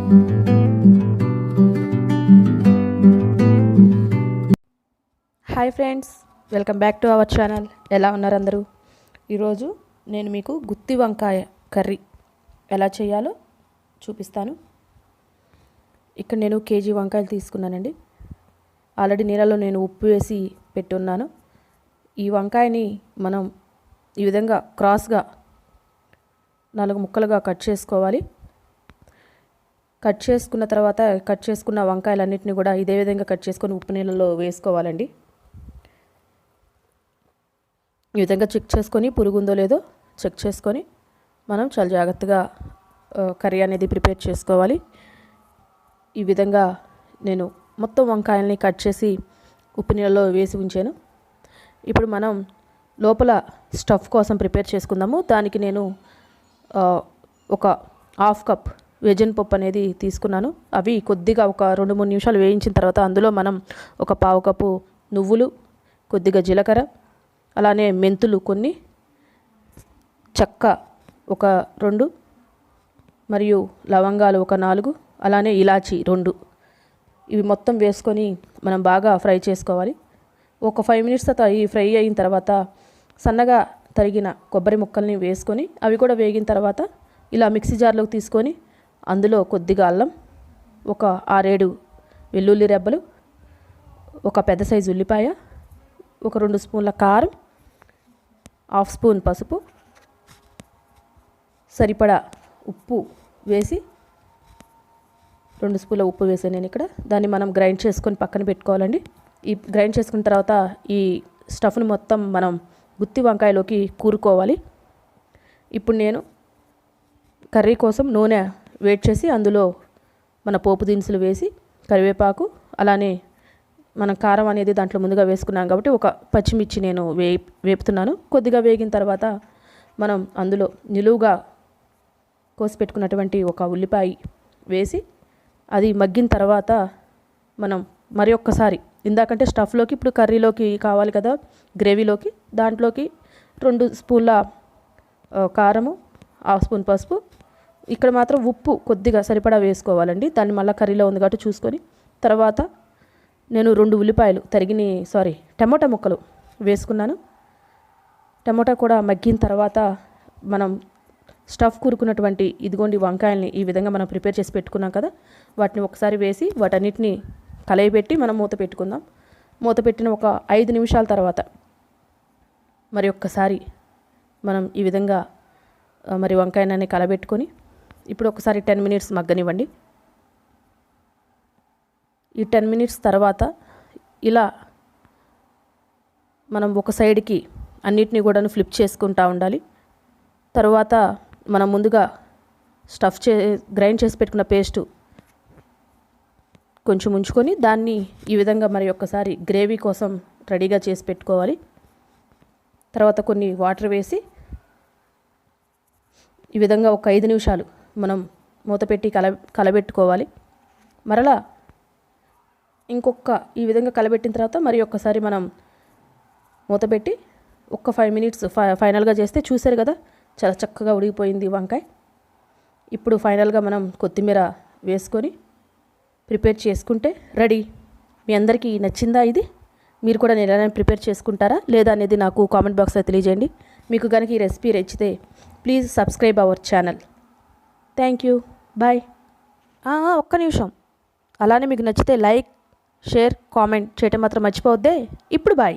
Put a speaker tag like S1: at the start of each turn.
S1: Hi friends, welcome back to our channel. ఎలా ఉన్నారు అందరూ? ఈరోజు నేను మీకు గుత్తి వంకాయ కర్రీ ఎలా చేయాలో చూపిస్తాను. ఇక్కడ నేను కేజీ వంకాయలు తీసుకున్నానండి. ఆల్రెడీ నీళ్ళలో నేను ఉప్పు వేసి పెట్టున్నాను. ఈ వంకాయని మనం ఈ విధంగా క్రాస్గా 4 ముక్కలుగా కట్ చేసుకోవాలి. కట్ చేసుకున్న తర్వాత కట్ చేసుకున్న వంకాయలన్నింటినీ కూడా ఇదే విధంగా కట్ చేసుకొని ఉప్పు నీళ్ళలో వేసుకోవాలండి. ఈ విధంగా చెక్ చేసుకొని పురుగు ఉందో లేదో చెక్ చేసుకొని మనం చాలా జాగ్రత్తగా కర్రీ అనేది ప్రిపేర్ చేసుకోవాలి. ఈ విధంగా నేను మొత్తం వంకాయల్ని కట్ చేసి ఉప్పు నీళ్ళలో వేసి ఉంచాను. ఇప్పుడు మనం లోపల స్టఫ్ కోసం ప్రిపేర్ చేసుకుందాము. దానికి నేను ఒక 1/2 కప్ వేజన్ పప్పు అనేది తీసుకున్నాను. అవి కొద్దిగా ఒక 2-3 నిమిషాలు వేయించిన తర్వాత అందులో మనం ఒక 1/2 కప్పు నువ్వులు, కొద్దిగా జీలకర్ర, అలానే మెంతులు కొన్ని, చెక్క ఒక 2 మరియు లవంగాలు ఒక 4, అలానే ఇలాచి 2, ఇవి మొత్తం వేసుకొని మనం బాగా ఫ్రై చేసుకోవాలి. ఒక 5 మినిట్స్ తర్వాత ఈ ఫ్రై అయిన తర్వాత సన్నగా తరిగిన కొబ్బరి ముక్కల్ని వేసుకొని అవి కూడా వేగిన తర్వాత ఇలా మిక్సీ జార్లోకి తీసుకొని అందులో కొద్దిగా అల్లం, ఒక 6-7 వెల్లుల్లి రెబ్బలు, ఒక పెద్ద సైజు ఉల్లిపాయ, ఒక 2 స్పూన్ల కారం, 1/2 స్పూన్ పసుపు, సరిపడా ఉప్పు వేసి 2 స్పూన్ల ఉప్పు వేసాను నేను ఇక్కడ. దాన్ని మనం గ్రైండ్ చేసుకొని పక్కన పెట్టుకోవాలండి. ఈ గ్రైండ్ చేసుకున్న తర్వాత ఈ స్టఫ్ని మొత్తం మనం గుత్తి వంకాయలోకి కూరుకోవాలి. ఇప్పుడు నేను కర్రీ కోసం నూనె వేడి చేసి అందులో మన పోపు దినుసులు వేసి కరివేపాకు, అలానే మనం కారం అనేది దాంట్లో ముందుగా వేసుకున్నాం కాబట్టి ఒక పచ్చిమిర్చి నేను వేపుతున్నాను. కొద్దిగా వేగిన తర్వాత మనం అందులో నిలువుగా కోసి పెట్టుకున్నటువంటి ఒక ఉల్లిపాయ వేసి అది మగ్గిన తర్వాత మనం మరి ఒక్కసారి ఇందాకంటే స్టఫ్లోకి ఇప్పుడు కర్రీలోకి కావాలి కదా, గ్రేవీలోకి, దాంట్లోకి 2 స్పూన్ల కారము, 1/2 స్పూన్ పసుపు, ఇక్కడ మాత్రం ఉప్పు కొద్దిగా సరిపడా వేసుకోవాలండి. దాన్ని మళ్ళీ కర్రీలో ఉంది కాబట్టి చూసుకొని తర్వాత నేను 2 టమోటా ముక్కలు వేసుకున్నాను. టమోటా కూడా మగ్గిన తర్వాత మనం స్టఫ్ కూరుకున్నటువంటి ఇదిగోండి వంకాయల్ని ఈ విధంగా మనం ప్రిపేర్ చేసి పెట్టుకున్నాం కదా, వాటిని ఒకసారి వేసి వాటన్నిటిని కలయబెట్టి మనం మూత పెట్టుకుందాం. మూత పెట్టిన ఒక 5 నిమిషాల తర్వాత మరి ఒక్కసారి మనం ఈ విధంగా మరి వంకాయని కలబెట్టుకొని ఇప్పుడు ఒకసారి 10 మినిట్స్ మగ్గనివ్వండి. ఈ 10 మినిట్స్ తర్వాత ఇలా మనం ఒక సైడ్కి అన్నిటినీ కూడా ఫ్లిప్ చేసుకుంటూ ఉండాలి. తర్వాత మనం ముందుగా గ్రైండ్ చేసి పెట్టుకున్న పేస్టు కొంచెం ఉంచుకొని దాన్ని ఈ విధంగా మరి ఒక్కసారి గ్రేవీ కోసం రెడీగా చేసి పెట్టుకోవాలి. తర్వాత కొన్ని వాటర్ వేసి ఈ విధంగా ఒక 5 నిమిషాలు మనం మూత పెట్టి కలబెట్టుకోవాలి. మరలా ఈ విధంగా కలబెట్టిన తర్వాత మరి ఒక్కసారి మనం మూత పెట్టి ఒక 5 మినిట్స్ ఫైనల్గా చేస్తే చూసారు కదా, చాలా చక్కగా ఉడికిపోయింది వంకాయ. ఇప్పుడు ఫైనల్గా మనం కొత్తిమీర వేసుకొని ప్రిపేర్ చేసుకుంటే రెడీ. మీ అందరికీ నచ్చిందా ఇది? మీరు కూడా నేను ఎలా ప్రిపేర్ చేసుకుంటారా లేదా అనేది నాకు కామెంట్ బాక్స్లో తెలియజేయండి. మీకు కనుక ఈ రెసిపీ నచ్చితే please subscribe our channel. Thank you, bye. ఒక్క నిమిషం, అలానే మీకు నచ్చితే లైక్, షేర్, కామెంట్ చేయటం మాత్రం మర్చిపోవద్దే. ఇప్పుడు బాయ్.